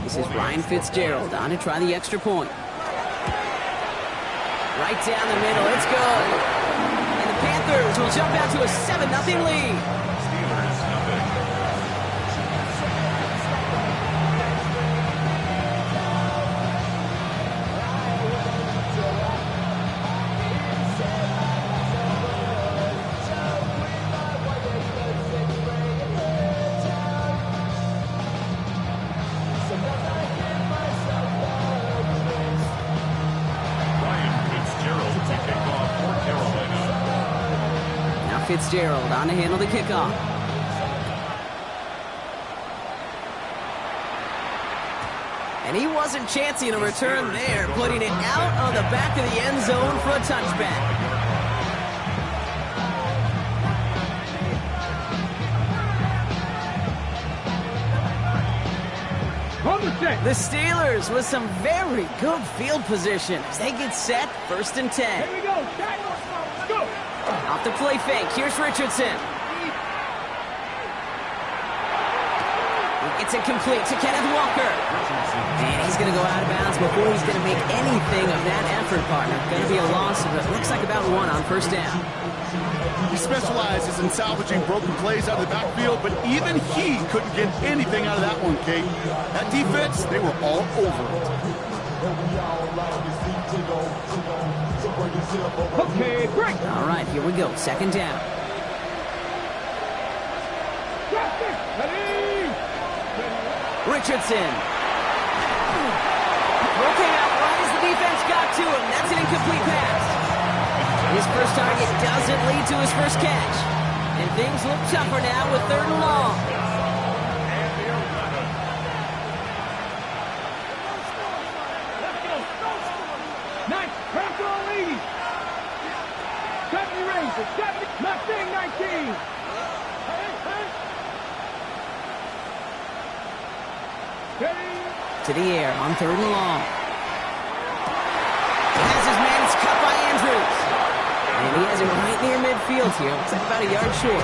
This is Ryan Fitzgerald on to try the extra point. Right down the middle, it's good. And the Panthers will jump out to a 7-0 lead. Fitzgerald on to handle the kickoff. And he wasn't chancing a return there, putting it out on the back of the end zone for a touchback. The Steelers with some very good field position as they get set, 1st and 10. Here we go. Let's go. Off the play fake, here's Richardson. It's incomplete to Kenneth Walker. And he's going to go out of bounds before he's going to make anything of that effort, partner. Going to be a loss of it looks like about 1 on 1st down. He specializes in salvaging broken plays out of the backfield, but even he couldn't get anything out of that one, Kate. That defense, they were all over it. Okay, break. All right, here we go. 2nd down. Richardson. Broken out right as the defense got to him. That's an incomplete pass. His first target doesn't lead to his first catch. And things look tougher now with 3rd and long. Nice. Personal lead. 70 Rangers. 70. Mustang 19. To the air on 3rd and long. Has his man, it's cut by Andrews. And he has it right near midfield here. Looks like about a yard short.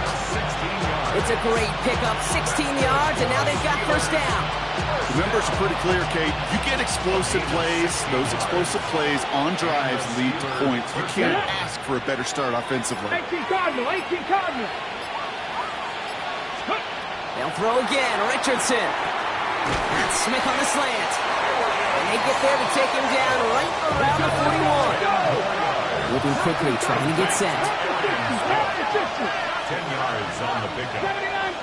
It's a great pickup, 16 yards, and now they've got 1st down. The numbers are pretty clear, Kate. You get explosive plays. Those explosive plays on drives lead to points. You can't ask for a better start offensively. 18 Cardinal. They'll throw again, Richardson. That's Smith on the slant. And they get there to take him down right around the 41. Moving quickly, trying to get set. 10 yards on the pickup.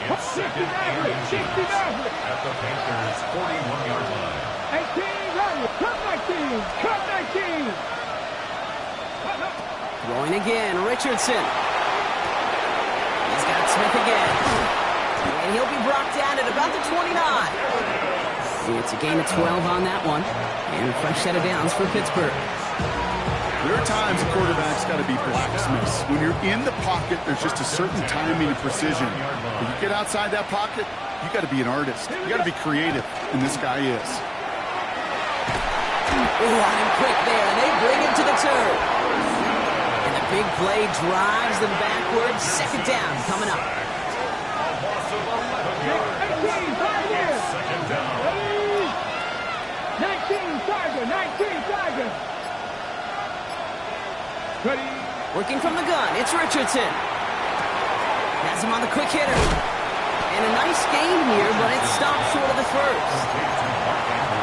It's 2nd and inches at the Panthers' 41-yard line. 18, cut 19. Throwing again, Richardson. He's got Smith again. And he'll be brought down at about the 29. It's a gain of 12 on that one. And a fresh set of downs for Pittsburgh. There are times a quarterback's got to be blacksmiths. When you're in the pocket, there's just a certain timing and precision. When you get outside that pocket, you got to be an artist. You got to be creative, and this guy is. On him quick there, and they bring him to the turn. And the big play drives them backwards. 2nd down coming up. 19 Tiger. Ready. Working from the gun, it's Richardson. Has him on the quick hitter. And a nice gain here, but it stopped short of the 1st.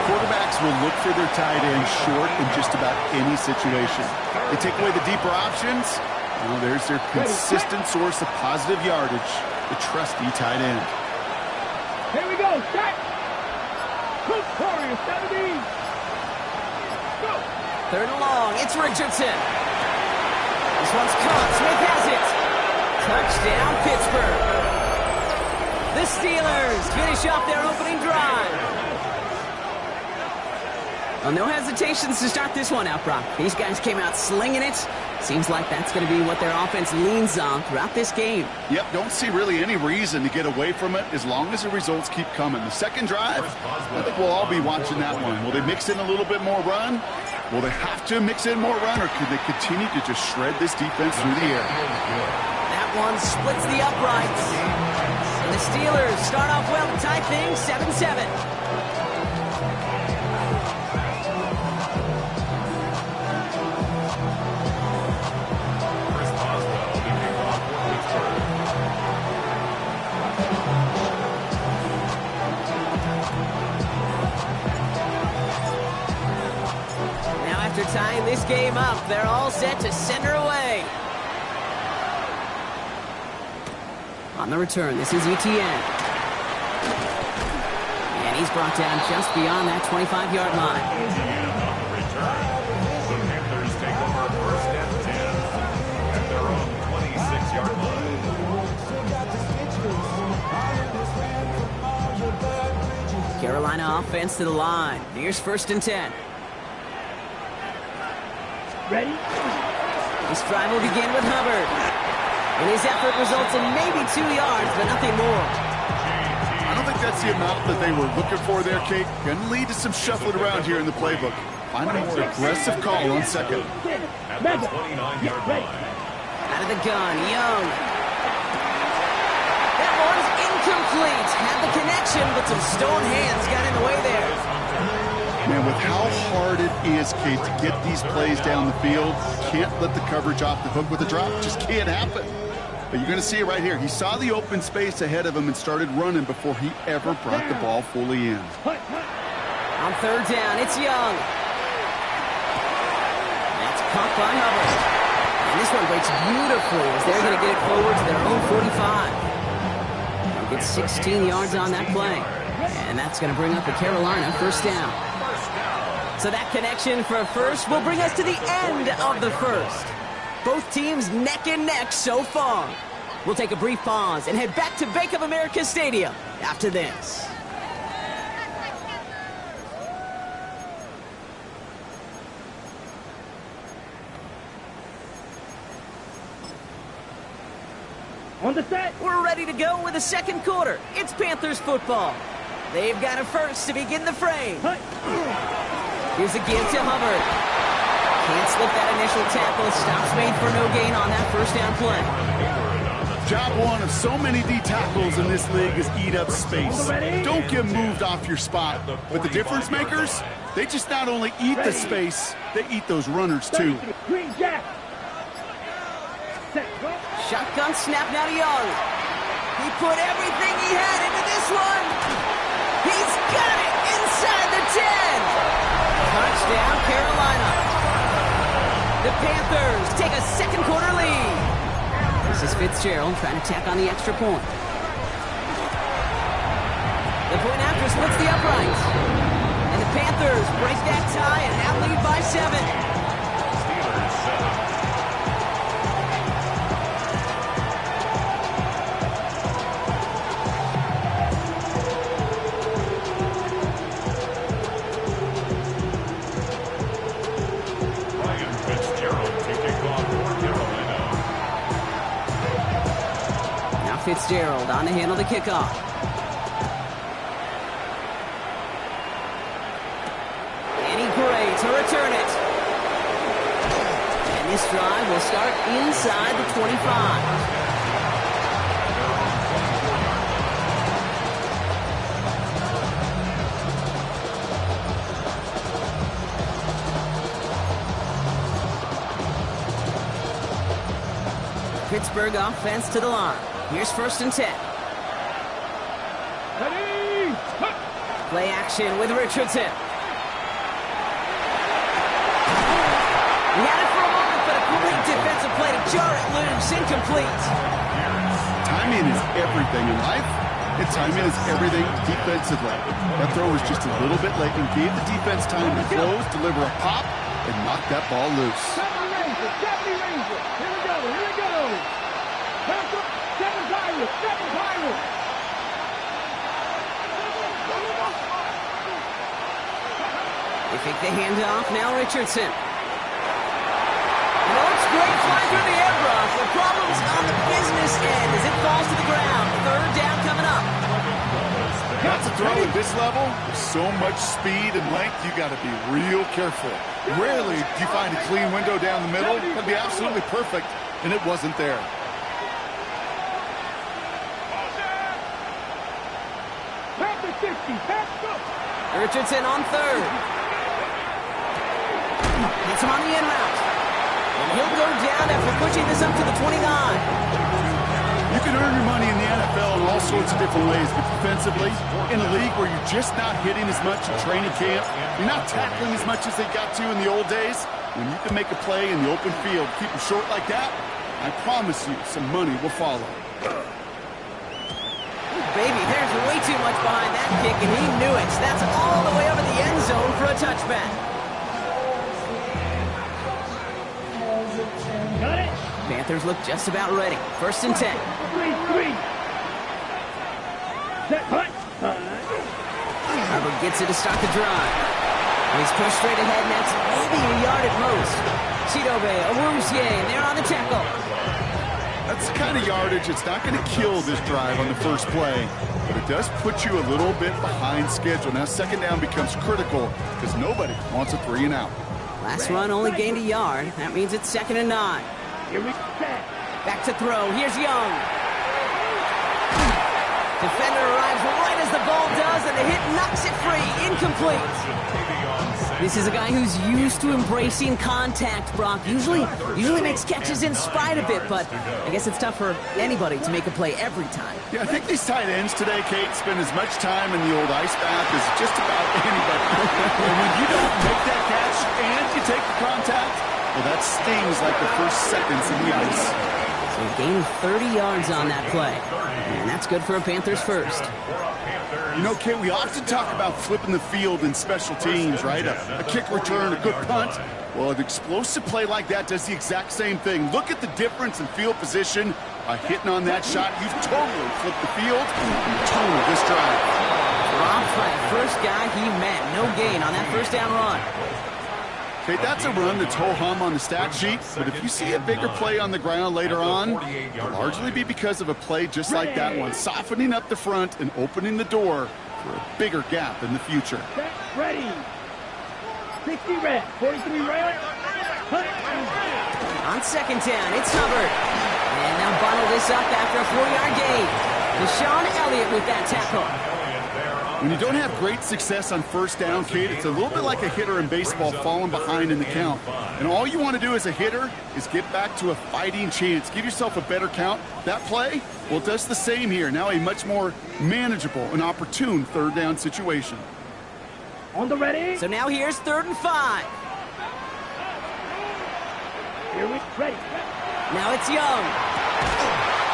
Quarterbacks will look for their tight end short in just about any situation. They take away the deeper options. Well, there's their consistent source of positive yardage, the trusty tight end. Here we go. Set. Cook Warrior 70. Go. 3rd and long, it's Richardson. This one's caught. Smith has it. Touchdown, Pittsburgh. The Steelers finish off their opening drive. Well, no hesitations to start this one out, Brock. These guys came out slinging it. Seems like that's going to be what their offense leans on throughout this game. Yep, don't see really any reason to get away from it as long as the results keep coming. The 2nd drive, I think we'll all be watching that one. Will they mix in a little bit more run? Will they have to mix in more run, or could they continue to just shred this defense through the air? That one splits the uprights. And the Steelers start off well to tie things 7-7. tying this game up. They're all set to send her away. On the return, this is Etienne. And he's brought down just beyond that 25-yard line. And on the return, the Panthers take over first and 10 at their own 26-yard line. Carolina offense to the line. Here's first and 10. Ready? This drive will begin with Hubbard. And his effort results in maybe 2 yards, but nothing more. I don't think that's the amount that they were looking for there, Kate. Going to lead to some shuffling around here in the playbook. Find a more aggressive call on second. At the 29-yard line. Out of the gun, Young. That one's incomplete. Had the connection, but some stone hands got in the way there. Man, with how hard it is, Kate, to get these plays down the field, can't let the coverage off the hook with a drop. Just can't happen. But you're going to see it right here. He saw the open space ahead of him and started running before he ever brought the ball fully in. On third down, it's Young. That's caught by Hubbard. And this one breaks beautifully as they're going to get it forward to their own 45. They'll get 16 yards on that play. And that's going to bring up the Carolina first down. So that connection for first will bring us to the end of the first. Both teams neck and neck so far. We'll take a brief pause and head back to Bank of America Stadium after this. On the set. We're ready to go with the second quarter. It's Panthers football. They've got a first to begin the frame. Here's a give to Hubbard. Can't slip that initial tackle. Stops made for no gain on that first down play. Job one of so many D tackles in this league is eat up space. Don't get moved off your spot. But the difference makers, they just not only eat the space, they eat those runners too. Green Jack. Set. Go. Shotgun snap now to Young. He put everything he had into this one. He's got it inside the 10. Touchdown, Carolina. The Panthers take a second quarter lead. This is Fitzgerald trying to tack on the extra point. The point after splits the uprights. And the Panthers break that tie and now lead by 7. Steelers 7. Fitzgerald on to handle the kickoff. Danny Gray to return it. And this drive will start inside the 25. Pittsburgh offense to the line. Here's first and 10. Ready. Play action with Richardson. He had it for a moment, but a great defensive play to jar it loose. Incomplete. Timing is everything in life, and timing is everything defensively. That throw was just a little bit late and gave the defense time to close, deliver a pop, and knock that ball loose. 70 Ranger. 70 Ranger. Here we go. Here we go. Seven Pirates. Seven Pirates. They take the handoff. Now Richardson. It's great fly through the air rush. The problem's on the business end as it falls to the ground. Third down coming up. Not to throw at this level, with so much speed and length, you got to be real careful. Rarely do you find a clean window down the middle. That'd be absolutely perfect, and it wasn't there. Panther 60. Panther. Richardson on third. Gets him on the in route. And he'll go down after pushing this up to the 29. You can earn your money in the NFL in all sorts of different ways, but defensively, in a league where you're just not hitting as much in training camp, you're not tackling as much as they got to in the old days, When you can make a play in the open field, keep them short like that, I promise you some money will follow. Baby, there's way too much behind that kick, and he knew it. That's all the way over the end zone for a touchback. Got it? Panthers look just about ready. 1st and 10. 3. Set, hut. Herbert gets it to start the drive. He's pushed straight ahead, and that's maybe a yard at most. Chidobe, Awuzie, and they're on the tackle. That's the kind of yardage it's not going to kill this drive on the first play, but it does put you a little bit behind schedule. Now 2nd down becomes critical because nobody wants a 3 and out. Last run only gained a yard. That means it's 2nd and 9. Here we set. Back to throw. Here's Young. Defender arrives right as the ball does, and the hit knocks it free. Incomplete. This is a guy who's used to embracing contact, Brock. Usually makes catches in spite of it, but I guess it's tough for anybody to make a play every time. Yeah, I think these tight ends today, Kate, spend as much time in the old ice bath as just about anybody. And when you don't make that catch and you take the contact, well, that stings like the first seconds in the ice. So he gained 30 yards on that play, and that's good for a Panthers first. You know, Kate, we often talk about flipping the field in special teams, right? A kick return, a good punt. Well, an explosive play like that does the exact same thing. Look at the difference in field position by hitting on that shot. You've totally flipped the field and the tone of this drive. Dropped by the first guy he met. No gain on that 1st down run. Okay, that's a run that's ho-hum on the stat sheet, but if you see a bigger play on the ground later on, it'll largely be because of a play just like that one, softening up the front and opening the door for a bigger gap in the future. Set, ready. 60 red, 43 red. Hut. On 2nd down, it's Hubbard. And they'll bundle this up after a 4-yard gain. Deshaun Elliott with that tackle. When you don't have great success on 1st down, Kate, it's a little bit like a hitter in baseball falling behind in the count. And all you want to do as a hitter is get back to a fighting chance. Give yourself a better count. That play, well, it does the same here. Now a much more manageable and opportune 3rd down situation. On the ready. So now here's 3rd and 5. Here we ready. Now it's Young.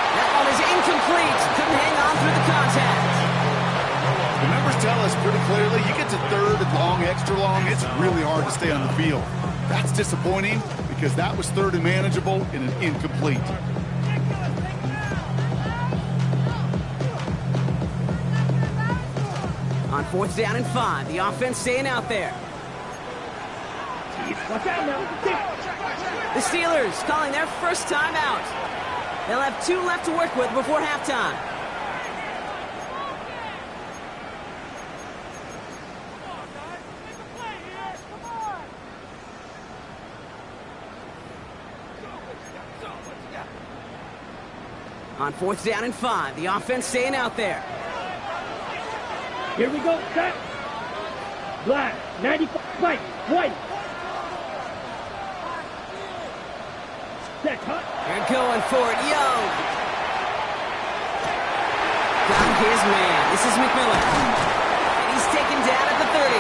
That one is incomplete. Couldn't hang on through the contact. The numbers tell us pretty clearly, you get to 3rd and long, extra long, it's really hard to stay on the field. That's disappointing because that was 3rd and manageable and an incomplete. On 4th down and 5, the offense staying out there. Watch out now. The Steelers calling their first time out. They'll have 2 left to work with before halftime. On 4th down and 5, the offense staying out there. Here we go. Set. Black. 95. White. White. Set. Hut. They're going for it. Young. Got his man. This is McMillan. And he's taken down at the 30.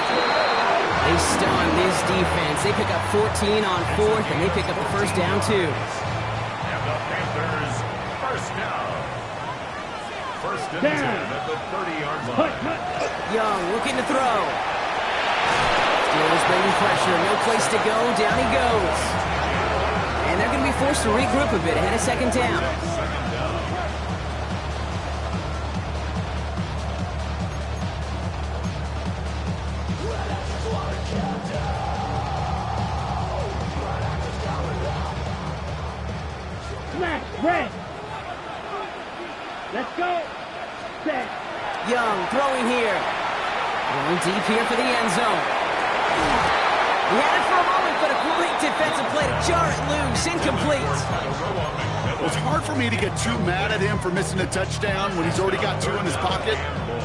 They stun this defense. They pick up 14 on 4th, and they pick up the 1st down, too. And the Panthers, 1st down. 1st and 10 at the 30-yard line. Hut. Hut. Young looking to throw. Steelers bringing pressure. No place to go. Down he goes. And they're going to be forced to regroup a bit ahead of 2nd down. Black. Red. Let's go. Set. Young throwing here. Going deep here for the end zone. He had it for a moment, but a great defensive play to jar it loose. Incomplete. Well, it's hard for me to get too mad at him for missing a touchdown when he's already got 2 in his pocket.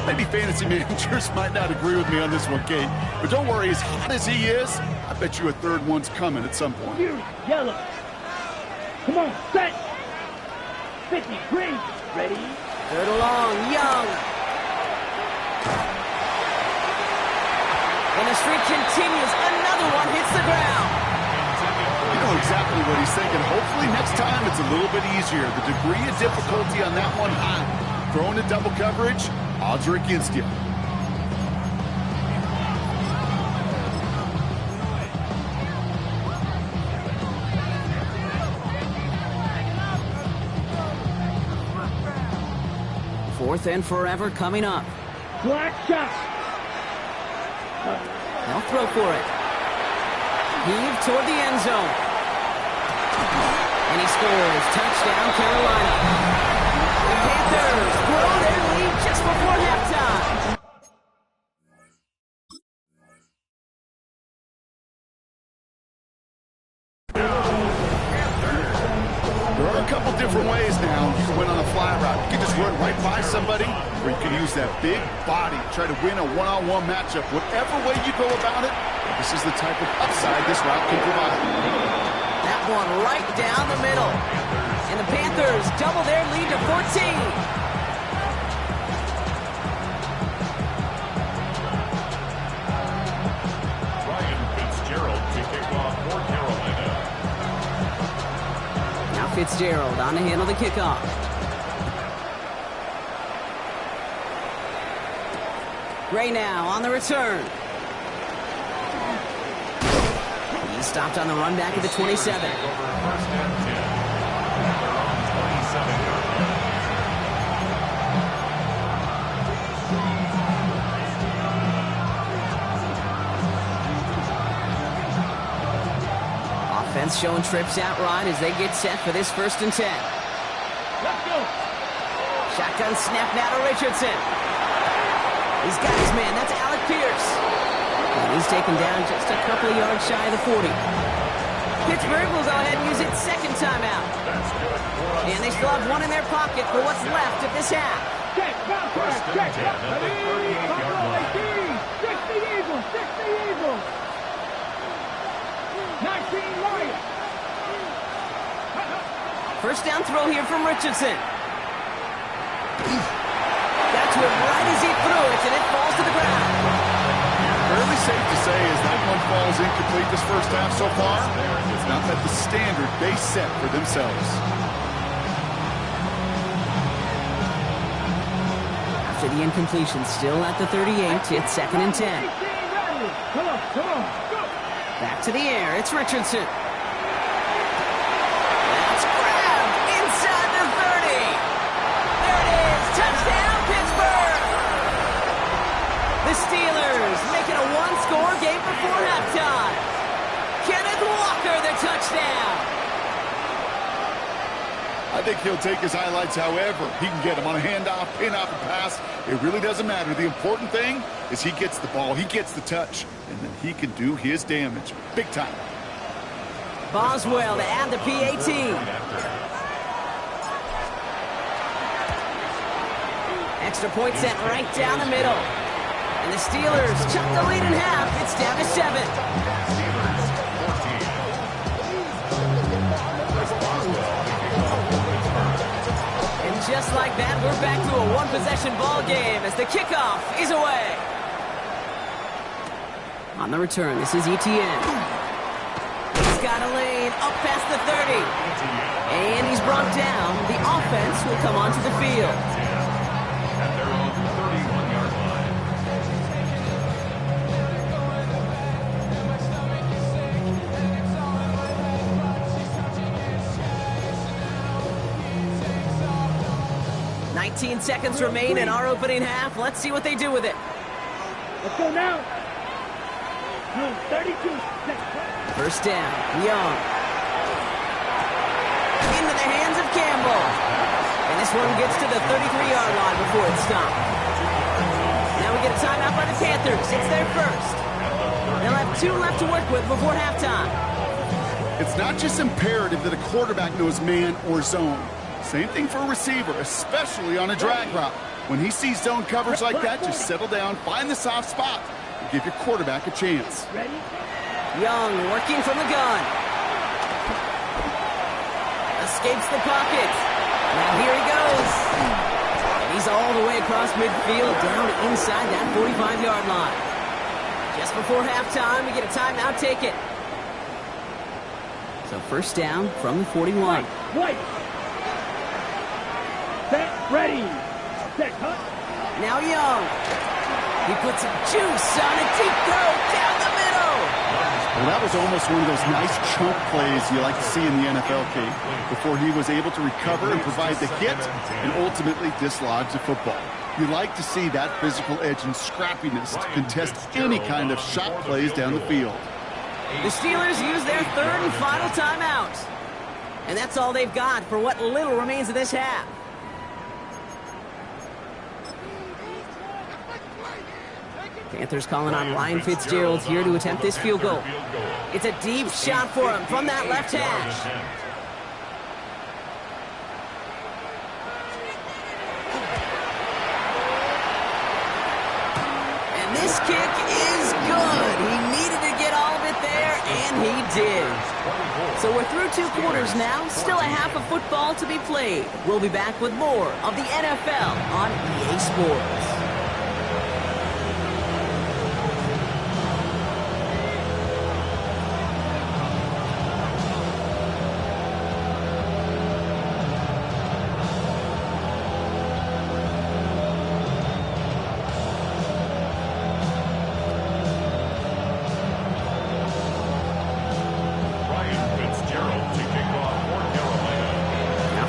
Maybe fantasy managers might not agree with me on this one, Kate. But don't worry, as hot as he is, I bet you a 3rd one's coming at some point. Here. Yellow. Come on. Set. 50. Green. Ready. 3rd along. Young. And the streak continues. Another one hits the ground. exactly what he's thinking. Hopefully next time it's a little bit easier. The degree of difficulty on that one high. Throwing to double coverage, odds are against you. Fourth and forever coming up. Black shot. They'll throw for it. Heave toward the end zone. And he scores. Touchdown, Carolina. The Panthers grow their lead just before halftime. There are a couple different ways now you can win on a fly route. You can just run right by somebody, or you can use that big body, try to win a one-on-one matchup. Whatever way you go about it, this is the type of upside this route can provide. That one right down the middle. And the Panthers double their lead to 14. Ryan Fitzgerald to kick off for Carolina. Now Fitzgerald on to handle the kickoff. Gray now on the return. He stopped on the run back at the 27. Take over first and 10. At their own 27-yard line. Offense showing trips out right as they get set for this first and 10. Let's go. Shotgun snap now to Richardson. He's got his man. That's Alec Pierce. And he's taken down just a couple of yards shy of the 40. Pittsburgh will go ahead and use its second timeout. That's good. And they still have one in their pocket for what's left of this half. Check, bounce First back, and check. 10 at the 38-yard line. 60 Eagles, 60 Eagles. 19 Lions. First down throw here from Richardson. Got to him right as he threw it, and it falls to the ground. Fairly safe to say as that one falls incomplete this first half so far, it's not met the standard they set for themselves. After the incompletion, still at the 38, it's second and 10. Come on, come on. Go. Back to the air, it's Richardson. That's grabbed inside the 30. There it is, touchdown Pittsburgh! The Steelers making a one-score game before halftime. Kenneth Walker, the touchdown. I think he'll take his highlights however he can get them on a handoff, pin-off, and pass. It really doesn't matter. The important thing is he gets the ball, he gets the touch, and then he can do his damage. Big time. Boswell to add the PAT. Extra point sent right down the middle. And the Steelers chuck the lead in half. It's down to 7. Steelers 14. Chris Boswell to kick off for Pittsburgh. And just like that, we're back to a one-possession ball game as the kickoff is away. On the return, this is Etienne. He's got a lane up past the 30. And he's brought down. The offense will come onto the field. At their own 31-yard line. $19 seconds remain in our opening half. Let's see what they do with it. Let's go now. 32 seconds. First down, Young. Into the hands of Campbell. And this one gets to the 33-yard line before it's stopped. Now we get a timeout by the Panthers. It's their first. They'll have 2 left to work with before halftime. It's not just imperative that a quarterback knows man or zone. Same thing for a receiver, especially on a drag route. When he sees zone coverage like that, just settle down, find the soft spot, and give your quarterback a chance. Ready? Young working from the gun. Escapes the pocket. Now here he goes. And he's all the way across midfield down inside that 45-yard line. Just before halftime, we get a timeout. Take it. So first down from the 41. White. Set, ready. Set, cut. Now Young. He puts some juice on a deep throw down the middle. Well, that was almost one of those nice chunk plays you like to see in the NFL, Kate, before he was able to recover and provide the hit and ultimately dislodge the football. You like to see that physical edge and scrappiness to contest any kind of shot plays down the field. The Steelers use their third and final timeout. And that's all they've got for what little remains of this half. Panthers calling on Ryan Fitzgerald here to attempt this field goal. It's a deep shot for him from that left hash. And this kick is good. He needed to get all of it there, and he did. So we're through 2 quarters now. Still a half of football to be played. We'll be back with more of the NFL on EA Sports.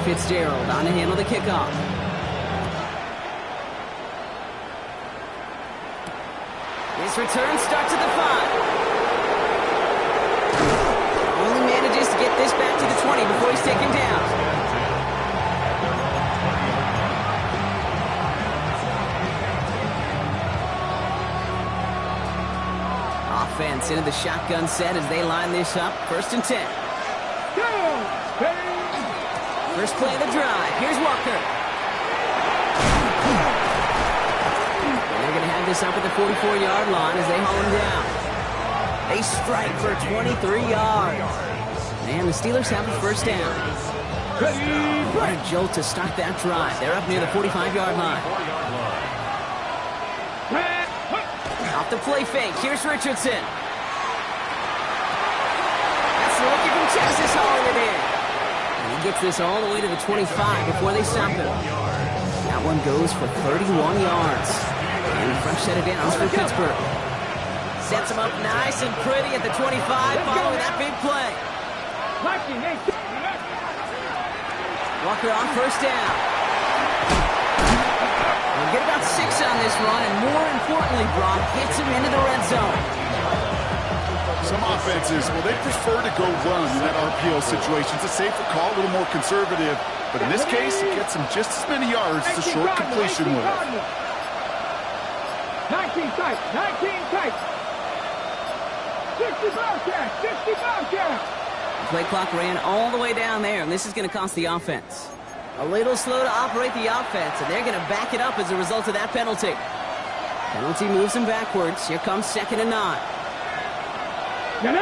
Fitzgerald on to handle the kickoff. This return starts at the 5. Only manages to get this back to the 20 before he's taken down. Offense into the shotgun set as they line this up. 1st and 10. First play of the drive. Here's Walker. And they're going to have this up at the 44-yard line as they haul him down. They strike for 23 yards. And the Steelers have a first down. What a jolt to start that drive. They're up near the 45-yard line. Off the play fake. Here's Richardson. That's the rookie from Texas hauling it in. He gets this all the way to the 25 before they stop him. That one goes for 31 yards. And a fresh set of downs for Pittsburgh. Sets him up nice and pretty at the 25 following that big play. Walker on first down. We'll get about 6 on this run, and more importantly, Brock gets him into the red zone. Some offenses, well, they prefer to go run in that RPO situation. It's a safer call, a little more conservative. But in this case, it gets them just as many yards as a short completion with. 19 tight, 19 tight. 65 count, 65 count. The play clock ran all the way down there, and this is going to cost the offense. A little slow to operate the offense, and they're going to back it up as a result of that penalty. Penalty moves them backwards. Here comes 2nd and 9. Running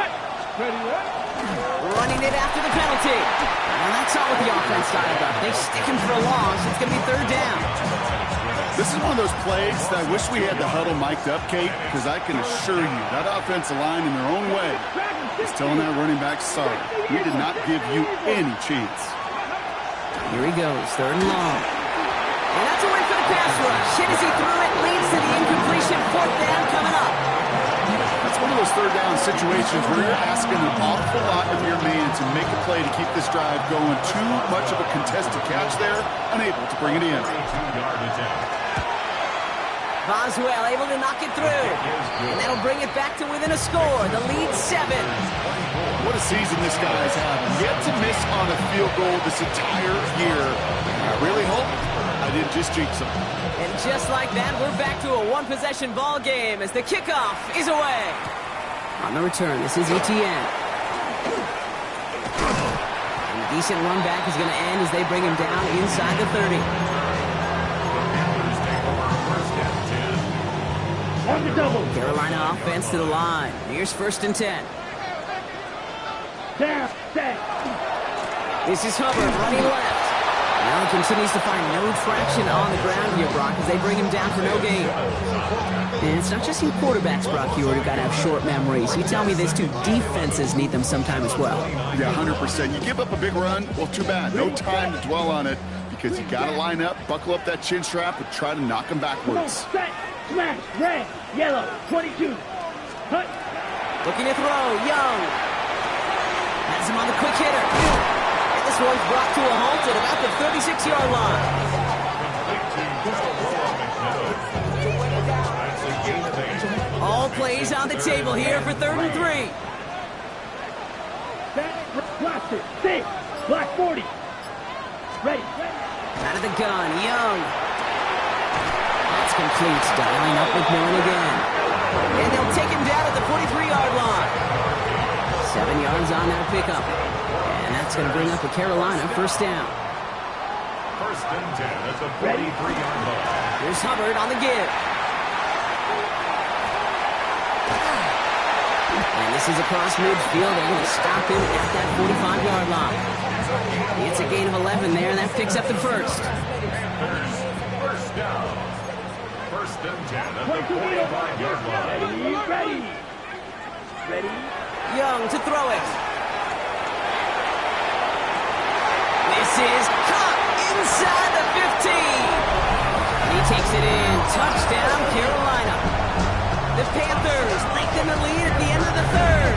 it after the penalty. And that's not what the offense thought about. They stick him for a loss. It's going to be 3rd down. This is one of those plays that I wish we had the huddle mic'd up, Kate, because I can assure you that offensive line in their own way is telling that running back, sorry, we did not give you any chance. Here he goes, 3rd and long. And that's a win for the pass rush. Hit as he threw it, leads to the incompletion. 4th down coming up. That's one of those 3rd down situations where you're asking an awful lot of your man to make a play to keep this drive going. Too much of a contested catch there, unable to bring it in. Boswell able to knock it through. And that'll bring it back to within a score. The lead 7. What a season this guy has had. Yet to miss on a field goal this entire year. I really hope I didn't just jinx him. And just like that, we're back to a 1-possession ball game as the kickoff is away. On the return, this is Etienne. And a decent run back is going to end as they bring him down inside the 30. Carolina offense to the line. Here's 1st and 10. This is Hubbard running left. Well, he continues to find no traction on the ground here, Brock, as they bring him down for no gain. And it's not just you quarterbacks, Brock, who got to have short memories. You tell me this too, defenses need them sometime as well. Yeah, 100%. You give up a big run, well, too bad. No time to dwell on it because you got to line up, buckle up that chin strap, and try to knock them backwards. Set, smash, red, yellow, 22. Hut. Looking to throw, Young. Has him on the quick hitter. And this one's brought to a halt at about the 36-yard line. All plays on the table here for 3rd and 3. Blast it. 6. Black 40. Ready. Out of the gun, Young. That's complete. Dialing up with Millen again. And they'll take him down at the 43-yard line. 7 yards on that pickup. And that's going to bring up a Carolina first down. 1st and 10 at the 43-yard line. Here's Hubbard on the give. And this is across midfield. They're going to stop him at that 45-yard line. It's a gain of 11 there, and that picks up the first. First down. 1st and 10 at the 45-yard line. Ready. Ready. Young to throw it. This is caught inside the 15. And he takes it in. Touchdown, Carolina. The Panthers lengthen the lead at the end of the 3rd.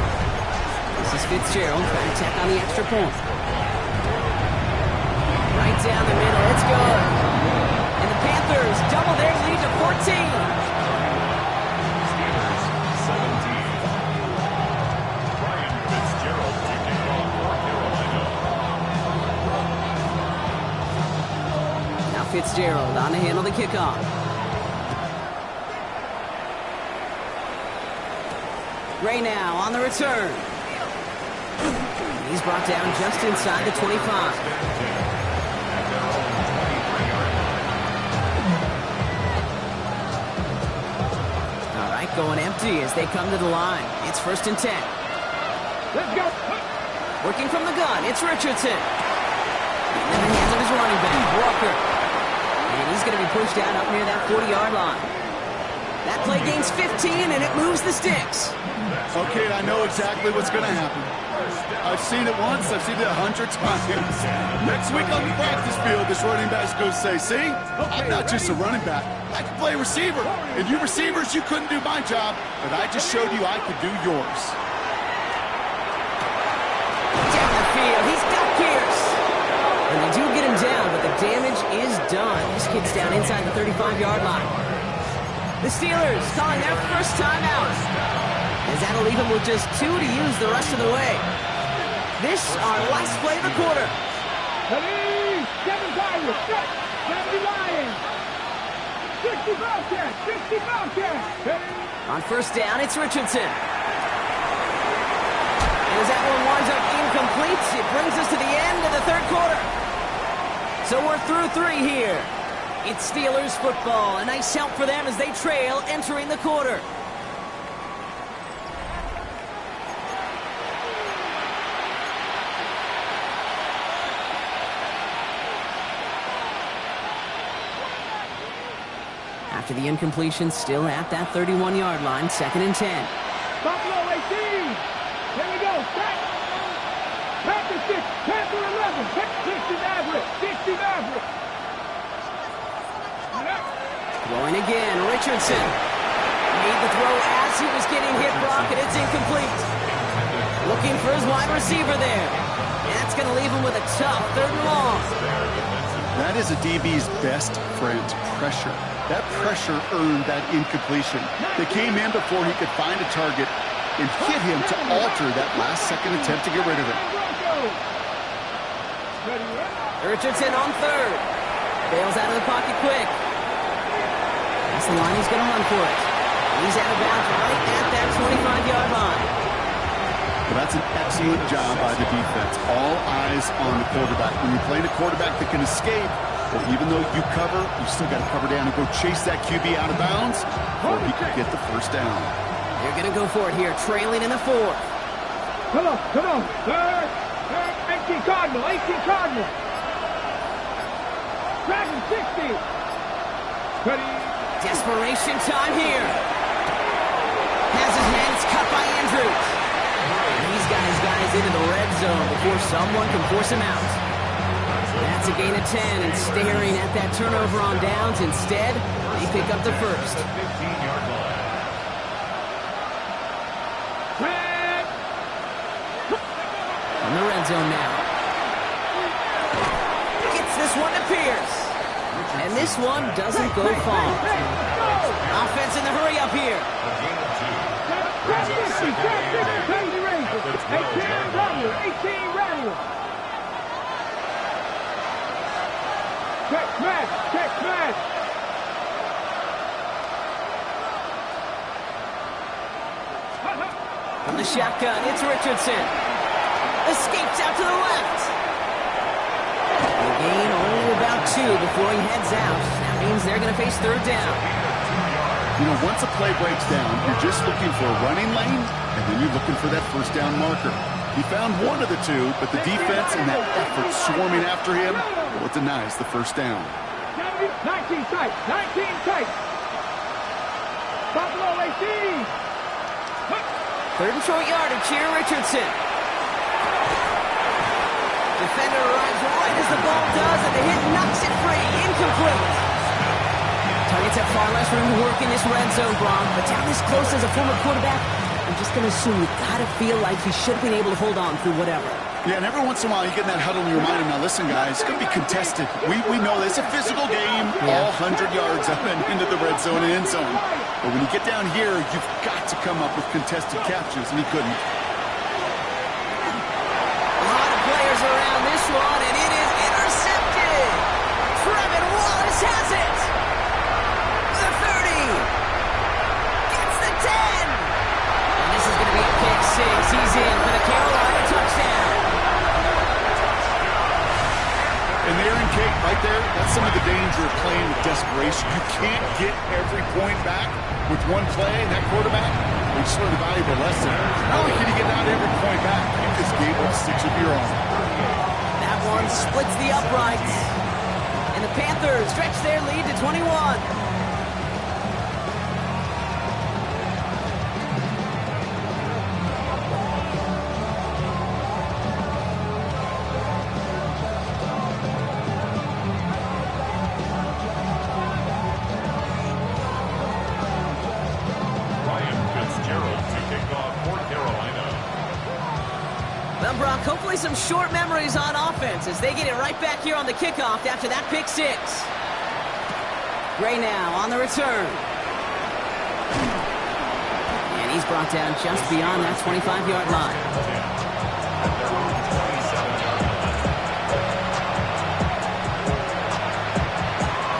This is Fitzgerald trying to tack on the extra point. Right down the middle. It's good. And the Panthers double their lead to 14. Fitzgerald on to handle the kickoff. Ray now on the return. He's brought down just inside the 25. All right, going empty as they come to the line. It's 1st and 10. Let's go. Working from the gun, it's Richardson. In the hands of his running back, Walker. And he's going to be pushed out up near that 40-yard line. That play gains 15, and it moves the sticks. Okay, I know exactly what's going to happen. I've seen it once. I've seen it 100 times. Next week on the practice field, this running back's going to say, see, I'm not just a running back. I can play receiver. And you receivers, you couldn't do my job, but I just showed you I could do yours. Down the field, he's got Pierce. And they do get him down, but the damage is done. This kid's down inside the 35-yard line. The Steelers calling their first time out, as that'll leave them with just 2 to use the rest of the way. This our last play of the quarter. Ready. 7 Tigers. 70 Lions. 60 Bobcats. 60 Bobcats. On first down, it's Richardson. And as that one winds up incomplete, it brings us to the end of the 3rd quarter. So we're through 3 here. It's Steelers football. A nice help for them as they trail entering the quarter. After the incompletion, still at that 31-yard line, 2nd and 10. Buffalo 18. Here we go. Back. Panther 6. Panther 11. 60 Maverick. 60 Maverick. Throwing again, Richardson. Made the throw as he was getting hit, Brock, and it's incomplete. Looking for his wide receiver there. And that's going to leave him with a tough 3rd and long. That is a DB's best friend, pressure. That pressure earned that incompletion. They came in before he could find a target and hit him to alter that last-second attempt to get rid of it. Richardson on 3rd. Bails out of the pocket quick. That's the line, he's going to run for it. He's out of bounds right at that 25-yard line. Well, that's an excellent job by the defense. All eyes on the quarterback. When you're playing a quarterback that can escape, well, even though you cover, you still got to cover down and go chase that QB out of bounds, or he could get the first down. They're going to go for it here, trailing in the 4th. Come on. 3rd. 18 Cardinal. 18 Cardinal. Second 60. Ready. Desperation time here. Has his hands cut by Andrews. And he's got his guys into the red zone before someone can force him out. That's a gain of 10, and staring at that turnover on downs. Instead, they pick up the first. 15-yard line. In the red zone now. Gets this one to Pierce. And this one doesn't go far. Offense in the hurry up here. A gain of 2. Top 50, top 50, Crazy Ranger. 18 Rebel, 18 Rebel. Check smash, check smash. From the shotgun, it's Richardson. Escapes out to the left. The gain only about 2 before he heads out. That means they're going to face third down. You know, once a play breaks down, you're just looking for a running lane, and then you're looking for that first down marker. He found one of the two, but the defense and that effort swarming after him, well, it denies the first down. 19 tight, 19 tight. Buffalo 18. Third and short yardage here, Richardson. Defender arrives right as the ball does, and the hit knocks it free. Incomplete. Targets have far less room to work in this red zone, Gronk, but down this close as a former quarterback, I'm just going to assume you've got to feel like he should have been able to hold on through whatever. Yeah, and every once in a while you get in that huddle and you remind him, now listen guys, it's going to be contested. We know it's a physical game, all 100 yards up and into the red zone and end zone. But when you get down here, you've got to come up with contested catches, and he couldn't. A lot of players around this one, and it is intercepted. Trevin Wallace has it. The 30. Gets the 10. And this is going to be a pick 6. He's in for the Carolina touchdown. And there in Kate, right there, that's some of the danger of playing with desperation. You can't get every point back with one play, and that quarterback, we just learned a valuable lesson. Not only can you get out every point back, you just gave up 6 of your own. That one splits the uprights. And the Panthers stretch their lead to 21. Brock, hopefully some short memories on offense as they get it right back here on the kickoff after that pick 6. Gray now on the return. And he's brought down just beyond that 25-yard line.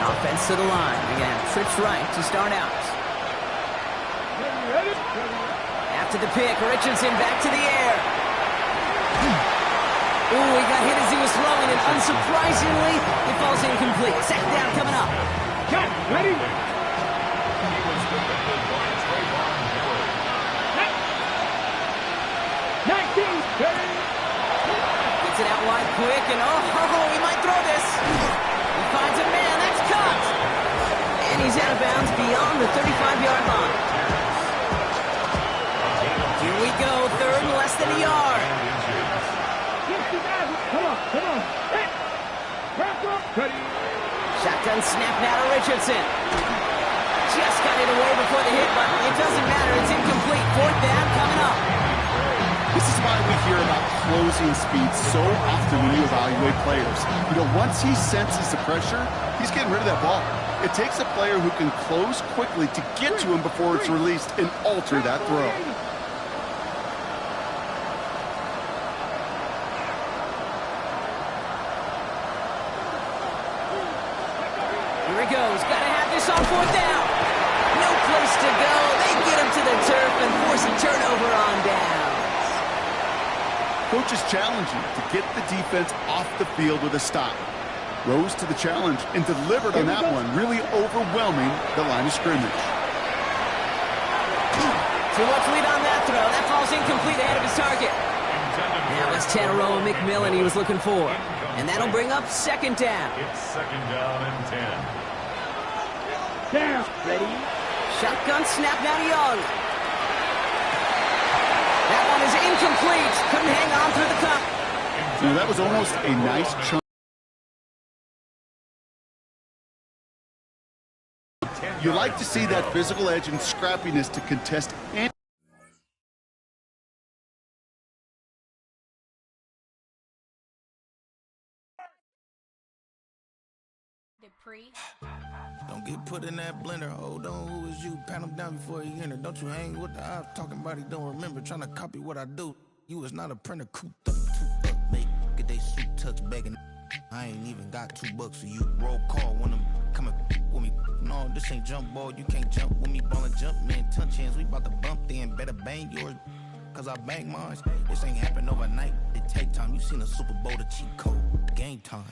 Offense to the line. Again, trips right to start out. After the pick, Richardson back to the air. Ooh, he got hit as he was throwing, and unsurprisingly, it falls incomplete. Second down coming up. Cut, ready? 19, gets it out wide quick, and he might throw this. He finds a man, that's cut. And he's out of bounds beyond the 35-yard line. Here we go, third and less than a yard. Come on. Shotgun snap now to Richardson. Just got it away before the hit, but it doesn't matter. It's incomplete. Fourth down coming up. This is why we hear about closing speed so often when you evaluate players. You know, once he senses the pressure, he's getting rid of that ball. It takes a player who can close quickly to get to him before it's released and alter that throw. Here he goes. Got to have this on fourth down. No place to go. They get him to the turf and force a turnover on downs. Coach is challenging to get the defense off the field with a stop. Rose to the challenge and delivered on that one, really overwhelming the line of scrimmage. Too much lead on that throw. That falls incomplete ahead of his target. Now a That's Tanaroa McMillan he was looking for. And that'll bring up second down. It's second down and 10. Down. Ready? Shotgun snap now to Young. That one is incomplete. Couldn't hang on through the cup. Now, that was almost a nice chunk. You like to see that physical edge and scrappiness to contest any. Don't get put in that blender. Hold on, who is you? Pat him down before he enter. Don't you hang with the ops talking about he don't remember. Trying to copy what I do. You is not a printer. Cooped up, toot up, mate. Get they suit tucks begging. I ain't even got $2 for you. Roll call when I'm coming with me. No, this ain't jump ball. You can't jump with me. Ballin' jump, man. Touch hands. We about to bump then. Better bang yours. Cause I bang mine. This ain't happen overnight. It take time. You seen a Super Bowl, the cheat code. Game time.